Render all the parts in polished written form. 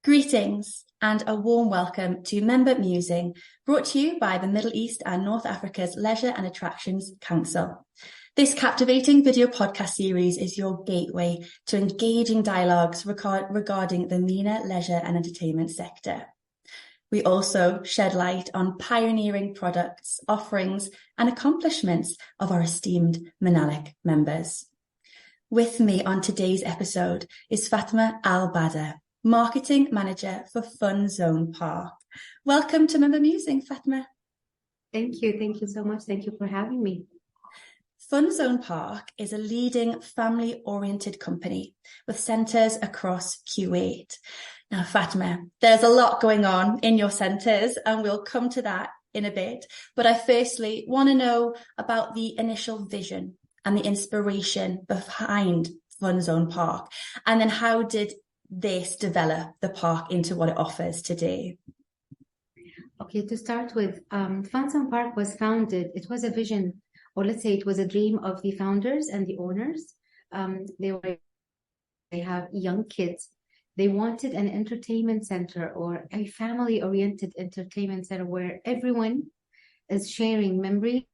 Greetings and a warm welcome to Member Musing, brought to you by the Middle East and North Africa's Leisure and Attractions Council. This captivating video podcast series is your gateway to engaging dialogues regarding the MENA leisure and entertainment sector. We also shed light on pioneering products, offerings and accomplishments of our esteemed Menalac members. With me on today's episode is Fatma Al Bader, Marketing Manager for Fun Zone Park. Welcome to Member Musing, Fatma. Thank you. Thank you so much. Thank you for having me. Fun Zone Park is a leading family-oriented company with centres across Kuwait. Now, Fatma, there's a lot going on in your centres and we'll come to that in a bit. But I firstly want to know about the initial vision and the inspiration behind Fun Zone Park. And then how did this develop the park into what it offers today? Okay, to start with, Fun Zone Park was founded, it was a vision, or let's say it was a dream of the founders and the owners. They have young kids. They wanted an entertainment center or a family-oriented entertainment center where everyone is sharing memories,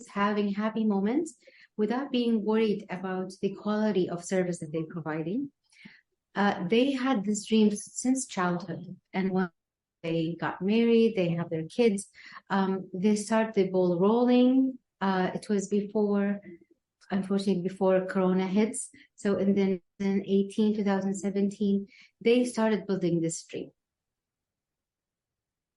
having happy moments without being worried about the quality of service that they're providing. They had this dream since childhood, and when they got married, they have their kids, they start the ball rolling. It was unfortunately before Corona hits. So in 2017, they started building this dream.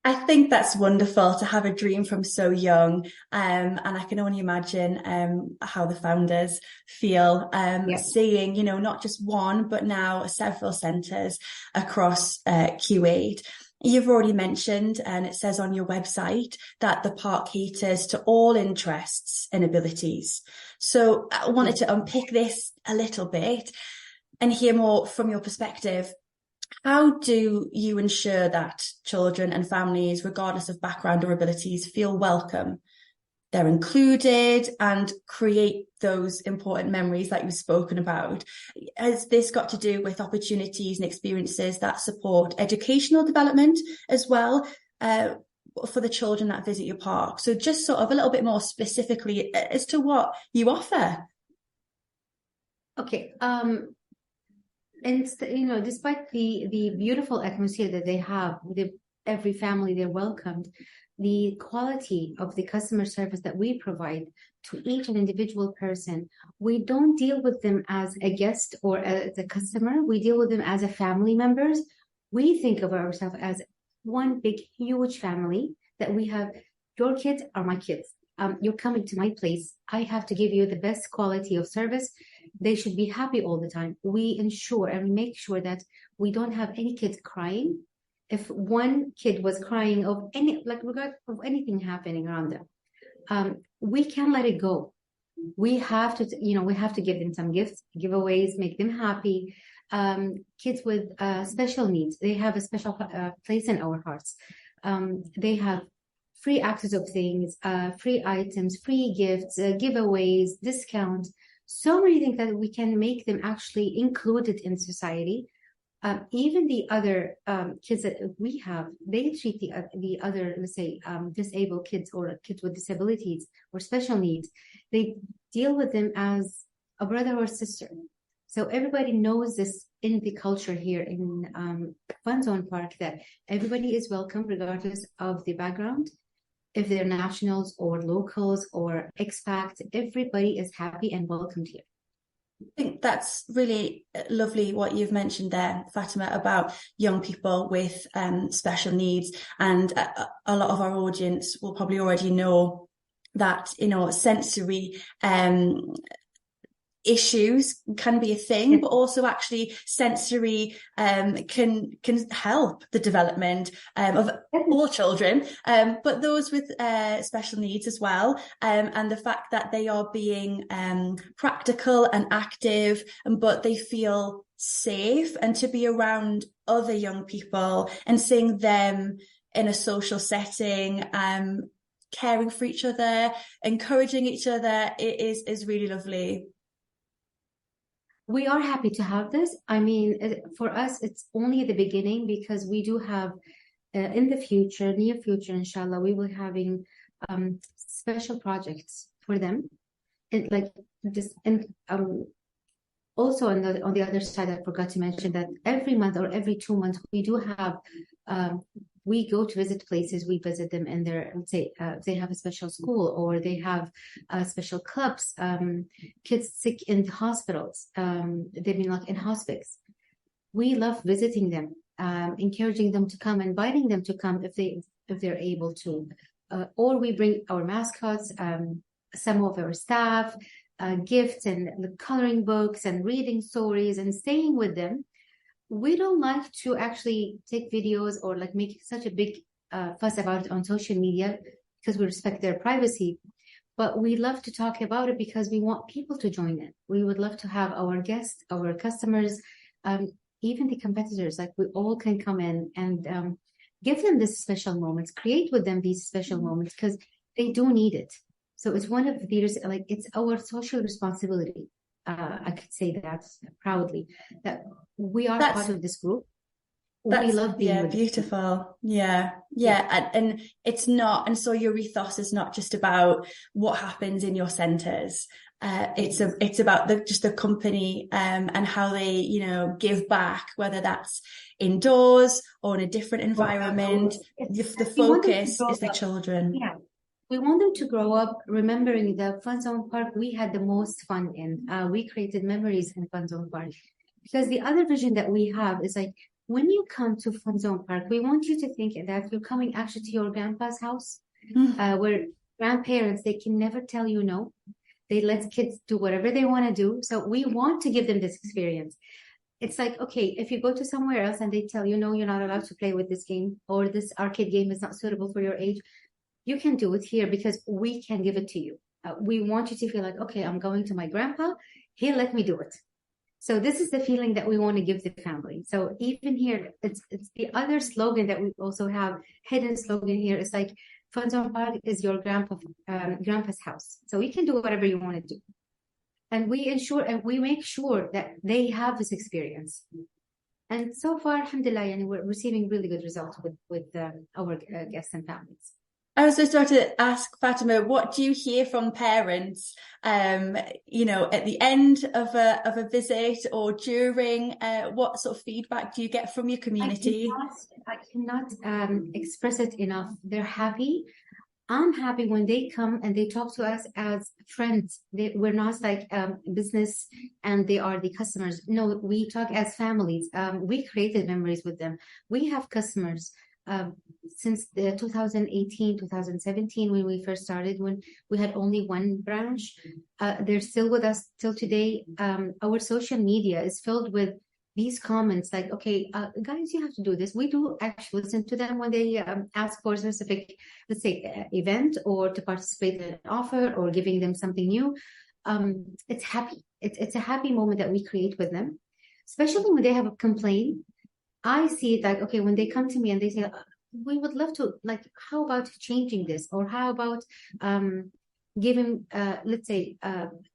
I think that's wonderful to have a dream from so young. And I can only imagine how the founders feel seeing, not just one, but now several centres across Kuwait. You've already mentioned, and it says on your website, that the park caters to all interests and abilities. So I wanted to unpick this a little bit and hear more from your perspective. How do you ensure that children and families, regardless of background or abilities, feel welcome, they're included, and create those important memories that you've spoken about? Has this got to do with opportunities and experiences that support educational development as well for the children that visit your park? So just sort of a little bit more specifically as to what you offer. Okay. And despite the beautiful atmosphere that they have, with every family they're welcomed, the quality of the customer service that we provide to each and individual person, we don't deal with them as a guest or as a customer. We deal with them as a family members. We think of ourselves as one big, huge family that we have. Your kids are my kids. You're coming to my place. I have to give you the best quality of service. They should be happy all the time. We ensure and we make sure that we don't have any kids crying. If one kid was crying of regard of anything happening around them, we can't let it go. We have to, we have to give them some gifts, giveaways, make them happy. Kids with special needs, they have a special place in our hearts. They have free access of things, free items, free gifts, giveaways, discounts. So many things that we can make them actually included in society. Even the other kids that we have, they treat the other, let's say, disabled kids or kids with disabilities or special needs. They deal with them as a brother or sister. So everybody knows this in the culture here in Fun Zone Park, that everybody is welcome regardless of the background. If they're nationals or locals or expats, everybody is happy and welcomed here. I think that's really lovely what you've mentioned there, Fatima, about young people with special needs. And a lot of our audience will probably already know that, sensory issues can be a thing, but also actually sensory can help the development of all children, but those with special needs as well, and the fact that they are being practical and active, but they feel safe, and to be around other young people and seeing them in a social setting, caring for each other, encouraging each other, it is really lovely. We are happy to have this. I mean, for us, it's only the beginning because we do have in the future, near future, inshallah, we will having special projects for them. And like just and also on the other side, I forgot to mention that every month or every 2 months we do have we go to visit places. We visit them in their, let's say, they have a special school or they have special clubs. Kids sick in the hospitals. They've been like in hospice. We love visiting them, encouraging them to come, inviting them to come if they're able to, or we bring our mascots, some of our staff, gifts and the coloring books and reading stories and staying with them. We don't like to actually take videos or like make such a big fuss about it on social media because we respect their privacy. But we love to talk about it because we want people to join in. We would love to have our guests, our customers, even the competitors, like we all can come in and give them these special moments, create with them these special moments because they do need it. So it's one of the, like, it's our social responsibility. I could say that proudly, that we are part of this group. We love being with beautiful. Yeah. And it's not, and so your ethos is not just about what happens in your centres. It's about just the company and how they, give back, whether that's indoors or in a different environment. The focus is the children. Yeah. We want them to grow up remembering the Fun Zone Park we had the most fun in. We created memories in Fun Zone Park. Because the other vision that we have is like, when you come to Fun Zone Park, we want you to think that you're coming actually to your grandpa's house, where grandparents, they can never tell you no. They let kids do whatever they want to do. So we want to give them this experience. It's like, okay, if you go to somewhere else and they tell you, no, you're not allowed to play with this game, or this arcade game is not suitable for your age, you can do it here because we can give it to you. We want you to feel like, okay, I'm going to my grandpa. He'll let me do it. So this is the feeling that we want to give the family. So even here, it's the other slogan that we also have, hidden slogan here. It's like, Fun Zone Park is your grandpa's house. So you can do whatever you want to do. And we ensure and we make sure that they have this experience. And so far, alhamdulillah, and we're receiving really good results with our guests and families. I was just about to ask Fatma, what do you hear from parents, at the end of a visit or during? What sort of feedback do you get from your community? I cannot express it enough. They're happy. I'm happy when they come and they talk to us as friends. We're not like business and they are the customers. No, we talk as families. We created memories with them. We have customers. Since the 2018, 2017, when we first started, when we had only one branch, they're still with us till today. Our social media is filled with these comments like, okay, guys, you have to do this. We do actually listen to them when they ask for a specific, let's say, event or to participate in an offer or giving them something new. It's happy. It's a happy moment that we create with them, especially when they have a complaint. I see it like, okay, when they come to me and they say, we would love to, like, how about changing this? Or how about giving, let's say,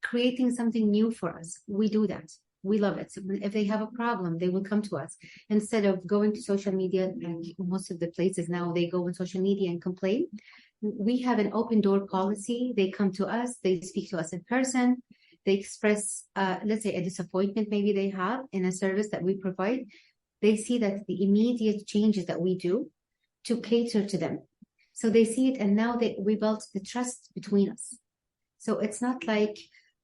creating something new for us? We do that. We love it. So if they have a problem, they will come to us instead of going to social media. And most of the places now, they go on social media and complain. We have an open door policy. They come to us. They speak to us in person. They express, let's say, a disappointment maybe they have in a service that we provide. They see that the immediate changes that we do to cater to them. So they see it, and now we built the trust between us. So it's not like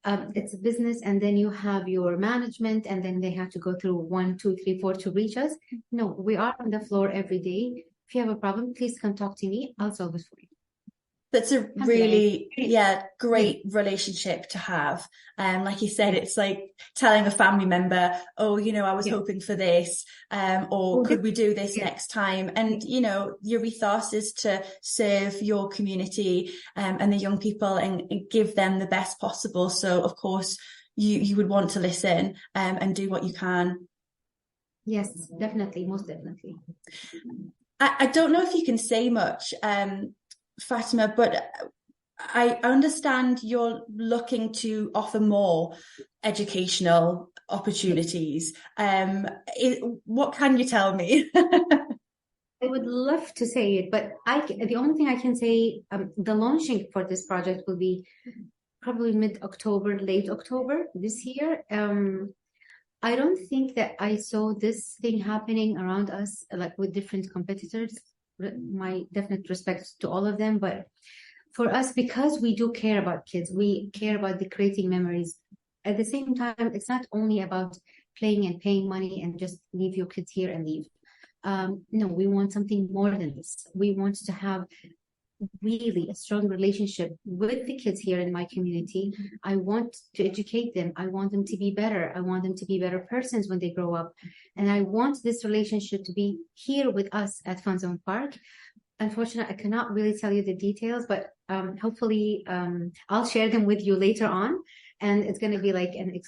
it's a business and then you have your management and then they have to go through 1, 2, 3, 4 to reach us. No, we are on the floor every day. If you have a problem, please come talk to me. I'll solve it for you. That's a really, great relationship to have. Like you said, it's like telling a family member, oh, I was hoping for this, or could we do this next time? And, your ethos is to serve your community and the young people and give them the best possible. So, of course, you would want to listen and do what you can. Yes, definitely. Most definitely. I don't know if you can say much, Fatma, but I understand you're looking to offer more educational opportunities. What can you tell me? I would love to say it, but the only thing I can say, the launching for this project will be probably mid-October, late October this year. I don't think that I saw this thing happening around us, like with different competitors. My definite respect to all of them, but for us, because we do care about kids, we care about the creating memories. At the same time, it's not only about playing and paying money and just leave your kids here and leave. No, we want something more than this. We want to have really a strong relationship with the kids here in my community. I want to educate them. I want them to be better. I want them to be better persons when they grow up. And I want this relationship to be here with us at Fun Zone Park. Unfortunately, I cannot really tell you the details, but hopefully I'll share them with you later on. And it's going to be like an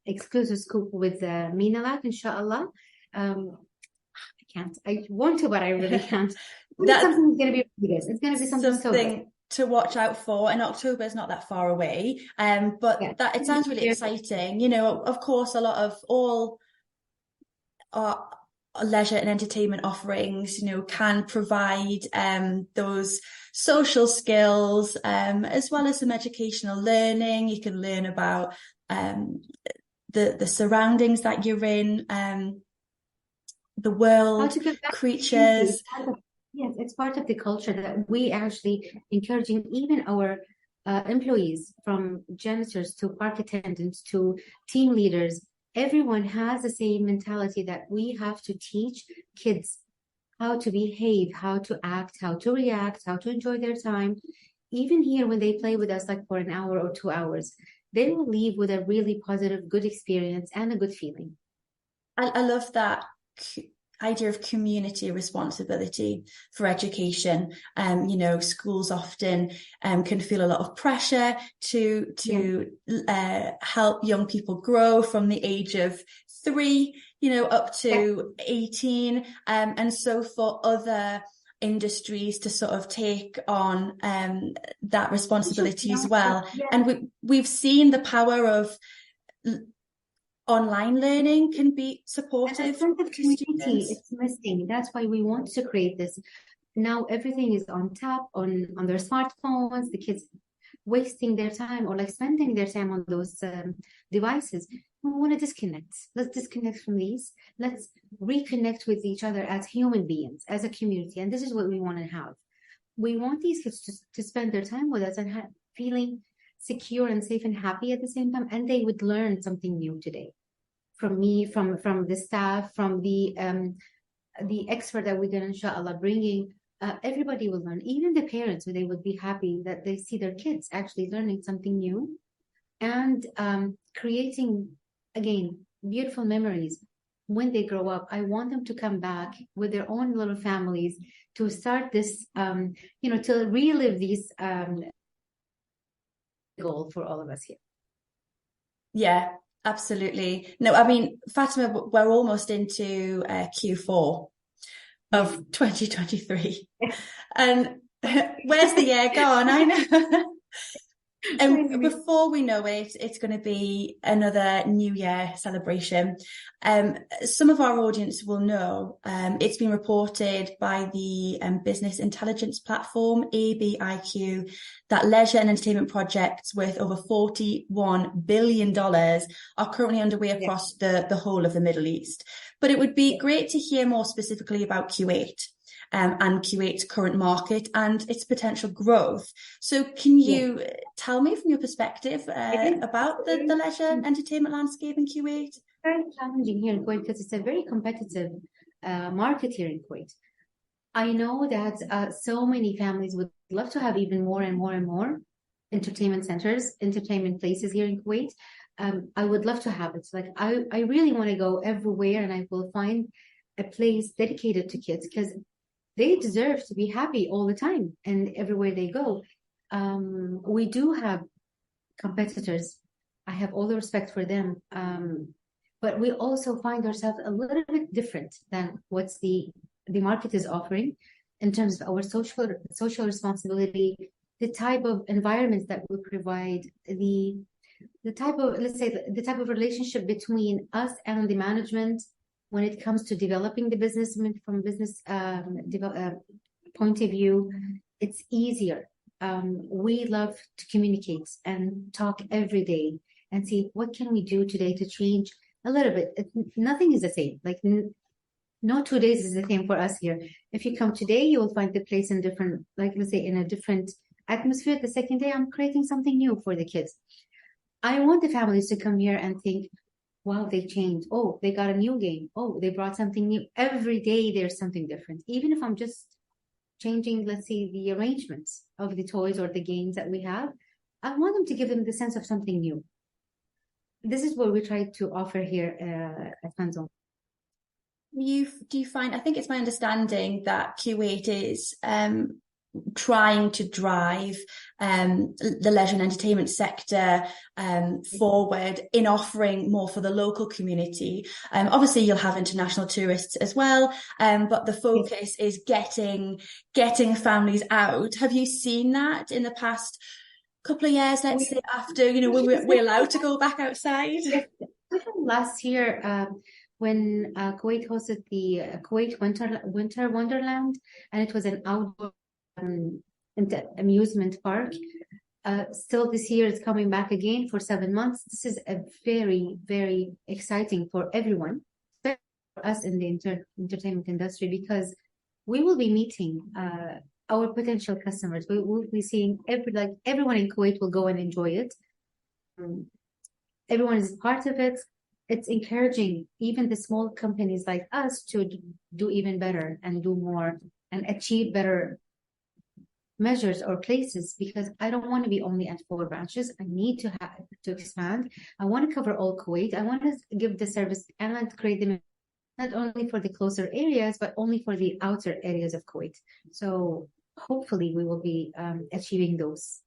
exclusive scoop with Menalac, inshallah. I want to, but I really can't. That's something going to be really good. It's going to be something so good to watch out for. And October is not that far away. But that it sounds really exciting. You know, of course, a lot of all our leisure and entertainment offerings, you know, can provide those social skills as well as some educational learning. You can learn about the surroundings that you're in. The world, creatures. Yes, it's part of the culture that we actually encouraging even our employees, from janitors to park attendants to team leaders. Everyone has the same mentality that we have to teach kids how to behave, how to act, how to react, how to enjoy their time. Even here, when they play with us, like for an hour or 2 hours, they will leave with a really positive, good experience and a good feeling. I love that idea of community responsibility for education. You know, schools often can feel a lot of pressure to help young people grow from the age of 3, you know, up to 18. And so for other industries to sort of take on that responsibility as well. And we've seen the power of online learning can be supportive to students. It's missing. That's why we want to create this. Now everything is on tap, on their smartphones. The kids wasting their time or like spending their time on those devices. We want to disconnect. Let's disconnect from these. Let's reconnect with each other as human beings, as a community. And this is what we want to have. We want these kids to spend their time with us and feeling secure and safe and happy at the same time. And they would learn something new today. From me, from the staff, from the expert that we're going to, inshallah, bringing, everybody will learn. Even the parents, they would be happy that they see their kids actually learning something new and creating, again, beautiful memories when they grow up. I want them to come back with their own little families to start this, you know, to relive these goal for all of us here. Yeah. Absolutely. No, I mean, Fatima, we're almost into Q4 of 2023. And where's the year gone? I know. And before we know it, it's going to be another New Year celebration. Some of our audience will know it's been reported by the business intelligence platform ABIQ that leisure and entertainment projects worth over $41 billion are currently underway across the whole of the Middle East. But it would be great to hear more specifically about Kuwait. And Kuwait's current market and its potential growth. So can you tell me from your perspective about the leisure and entertainment landscape in Kuwait? It's very challenging here in Kuwait because it's a very competitive market here in Kuwait. I know that so many families would love to have even more and more and more entertainment centers, entertainment places here in Kuwait. I would love to have it. Like I really want to go everywhere and I will find a place dedicated to kids because they deserve to be happy all the time and everywhere they go. We do have competitors. I have all the respect for them. But we also find ourselves a little bit different than what's the market is offering in terms of our social responsibility, the type of environments that we provide, the the type of, let's say, the type of relationship between us and the management when it comes to developing the business from business point of view, it's easier. We love to communicate and talk every day and see what can we do today to change a little bit. Nothing is the same. Like no 2 days is the same for us here. If you come today, you will find the place in different, like let's say in a different atmosphere. The second day, I'm creating something new for the kids. I want the families to come here and think, wow, they changed. Oh, they got a new game. Oh, they brought something new. Every day there's something different. Even if I'm just changing, let's say, the arrangements of the toys or the games that we have, I want them to give them the sense of something new. This is what we try to offer here at Fanzone. Do you find, I think it's my understanding that Kuwait is trying to drive the leisure and entertainment sector forward in offering more for the local community. Obviously, you'll have international tourists as well, but the focus is getting families out. Have you seen that in the past couple of years, let's say, after, we're allowed to go back outside? Yes. Last year, when Kuwait hosted the Kuwait Winter Wonderland, and it was an outdoor amusement park. Still this year it's coming back again for 7 months. This is a very, very exciting for everyone, especially for us in the entertainment industry, because we will be meeting our potential customers. We will be seeing everyone in Kuwait will go and enjoy it. Everyone is part of it. It's encouraging even the small companies like us to do even better and do more and achieve better measures or places, because I don't want to be only at 4 branches. I need to expand. I want to cover all Kuwait. I want to give the service and create them not only for the closer areas, but only for the outer areas of Kuwait. So hopefully we will be achieving those.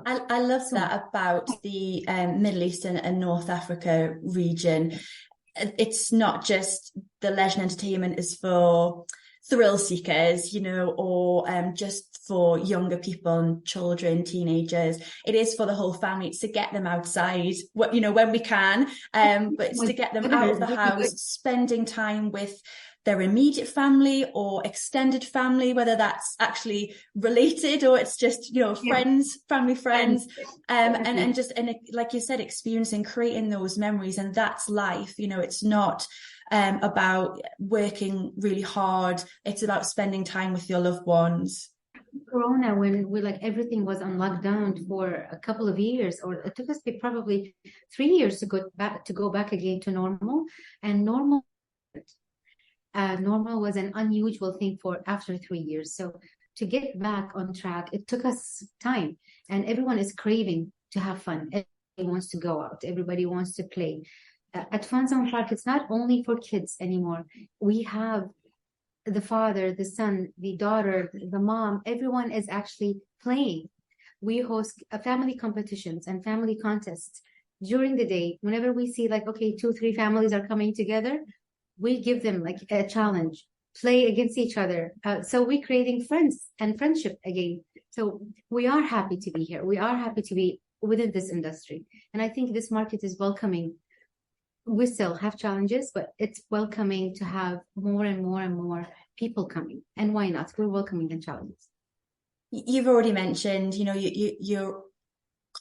I love that about the Middle East and North Africa region. It's not just the leisure and entertainment is for thrill seekers, or just for younger people and children, teenagers. It is for the whole family. It's to get them outside, when we can, but it's to get them out of the house, spending time with their immediate family or extended family, whether that's actually related or it's just, friends, family, friends, and like you said, experiencing, creating those memories. And that's life. It's not about working really hard. It's about spending time with your loved ones. Corona, when everything was on lockdown for a couple of years, or it took us probably 3 years to go back again to normal. And normal was an unusual thing for after 3 years. So to get back on track, it took us time, and everyone is craving to have fun. Everybody wants to go out. Everybody wants to play. At Fanzone Park, it's not only for kids anymore. We have the father, the son, the daughter, the mom. Everyone is actually playing. We host family competitions and family contests during the day. Whenever we see 2, 3 families are coming together, we give them a challenge, play against each other. So we're creating friends and friendship again. So we are happy to be here. We are happy to be within this industry. And I think this market is welcoming. We still have challenges, but it's welcoming to have more and more and more people coming. And why not? We're welcoming the challenges. You've already mentioned, you're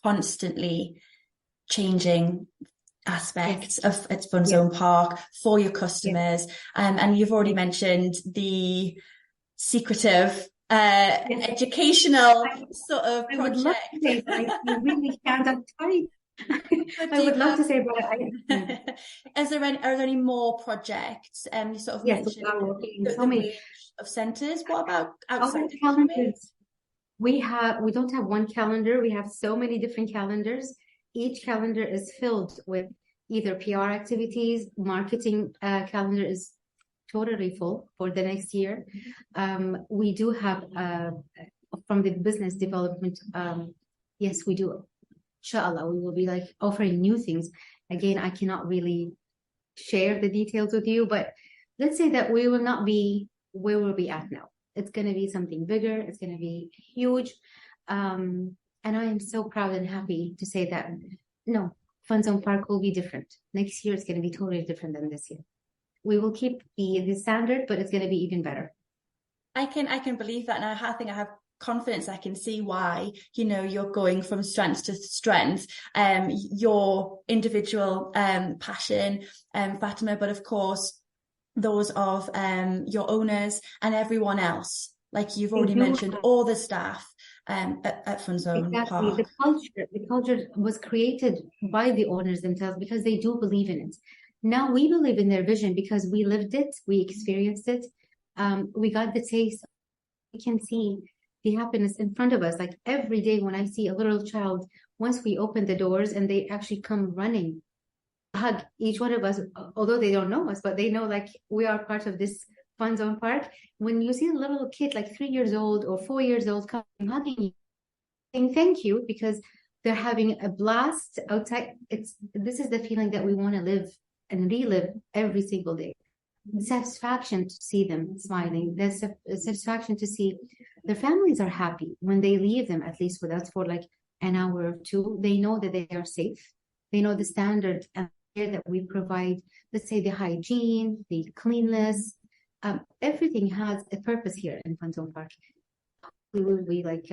constantly changing aspects of its Fanzone Park for your customers. And you've already mentioned the secretive educational sort of project. I would love to say, but I really can't. I would love to say, but are there any more projects? You sort of mentioned the range of centres. What about outside the calendars? We don't have one calendar. We have so many different calendars. Each calendar is filled with either PR activities, marketing calendar is totally full for the next year. We do have from the business development. Yes, we do. Inshallah, we will be offering new things. Again, I cannot really share the details with you, but let's say that we will not be where we'll be at now. It's going to be something bigger. It's going to be huge. And I am so proud and happy to say that No, Fun Zone Park will be different. Next year, it's going to be totally different than this year. We will keep the standard, but it's going to be even better. I can believe that, and I think I have confidence. I can see why, you're going from strength to strength, your individual passion, Fatima, but of course those of your owners and everyone else, like you've already mentioned, all the staff at Fun Zone Exactly. Park. The culture was created by the owners themselves because they do believe in it. Now we believe in their vision because we lived it, we experienced it, we got the taste. We can see the happiness in front of us. Like every day when I see a little child, once we open the doors and they actually come running, hug each one of us, although they don't know us, but they know like we are part of this Fun Zone Park. When you see a little kid like 3 years old or 4 years old coming hugging you, saying thank you because they're having a blast outside. This is the feeling that we want to live and relive every single day. The satisfaction to see them smiling, the satisfaction to see their families are happy when they leave them, at least with us for like an hour or two. They know that they are safe. They know the standard and care that we provide. Let's say the hygiene, the cleanliness, everything has a purpose here in Fun Zone Park. We will be like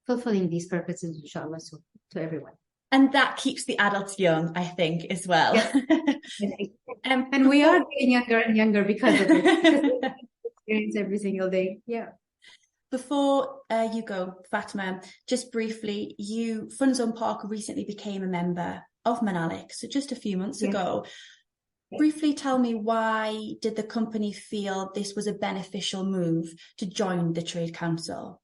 fulfilling these purposes, inshallah, so to everyone. And that keeps the adults young, I think, as well. Yes. And we are getting younger and younger because of it. Experience every single day. Yeah. Before you go, Fatima, just briefly, Fun Zone Park recently became a member of Menalac, so just a few months ago. Briefly tell me, why did the company feel this was a beneficial move to join the Trade Council?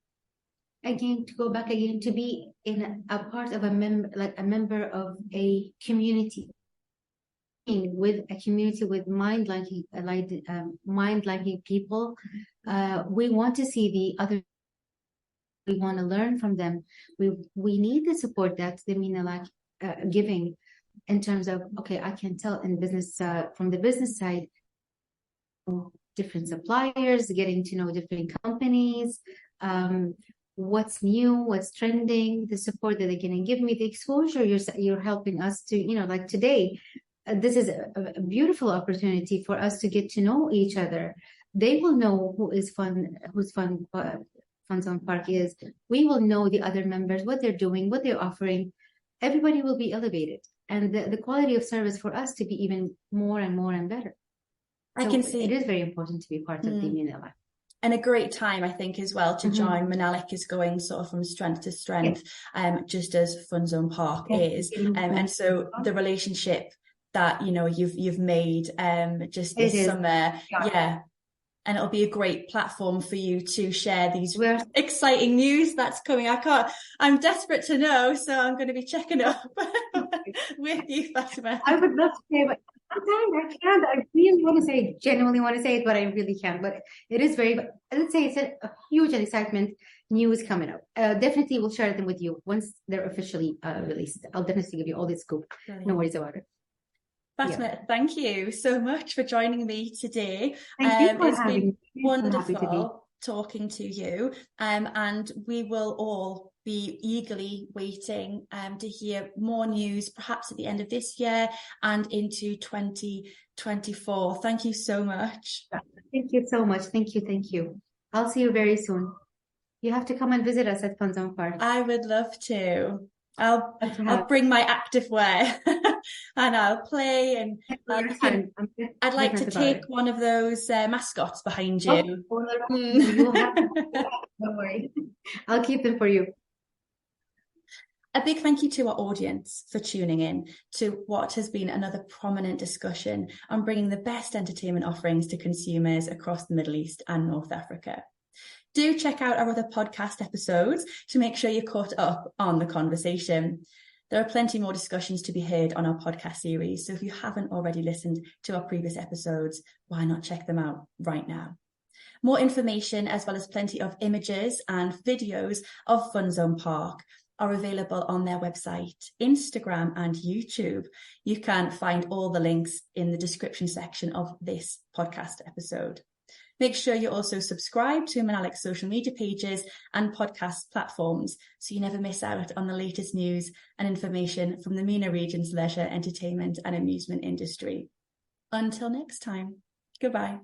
Again, to go back again, to be in a part of a member of a community, with a community with mind-liking people. We want to see the other. We want to learn from them. We need the support that the Menalac giving in terms of, okay, I can tell in business from the business side, different suppliers, getting to know different companies. What's new, what's trending, the support that they're going to give me, the exposure you're helping us to, like today, this is a beautiful opportunity for us to get to know each other. They will know who's Fun Zone Park is. We will know the other members, what they're doing, what they're offering. Everybody will be elevated, and the quality of service for us to be even more and more and better. I can see it is very important to be part of the Menalac. And a great time, I think, as well to join. Menalac is going sort of from strength to strength, just as Fun Zone Park is. And so the relationship that, you've made just this summer, and it'll be a great platform for you to share these exciting news that's coming. I'm desperate to know, so I'm going to be checking up with you, Fatima. I would love to say, but sometimes I can't. I really want to say it, genuinely want to say it, but I really can't. But it is let's say it's a huge excitement news coming up. Definitely we'll share them with you once they're officially released. I'll definitely give you all the scoop. Brilliant. No worries about it. Fatima, thank you so much for joining me today. Thank you for it's having been me. wonderful talking to you, and we will all be eagerly waiting to hear more news, perhaps at the end of this year and into 2024. Thank you so much. Thank you so much. Thank you. I'll see you very soon. You have to come and visit us at Fun Zone Park. I would love to. I'll bring my active wear and I'll play, and I'd like to take one of those mascots behind you. You'll have to. Don't worry. I'll keep them for you. A big thank you to our audience for tuning in to what has been another prominent discussion on bringing the best entertainment offerings to consumers across the Middle East and North Africa. Do check out our other podcast episodes to make sure you're caught up on the conversation. There are plenty more discussions to be heard on our podcast series, so if you haven't already listened to our previous episodes, why not check them out right now? More information, as well as plenty of images and videos of Fun Zone Park, are available on their website, Instagram and YouTube. You can find all the links in the description section of this podcast episode. Make sure you also subscribe to Menalac's social media pages and podcast platforms so you never miss out on the latest news and information from the MENA region's leisure, entertainment and amusement industry. Until next time, goodbye.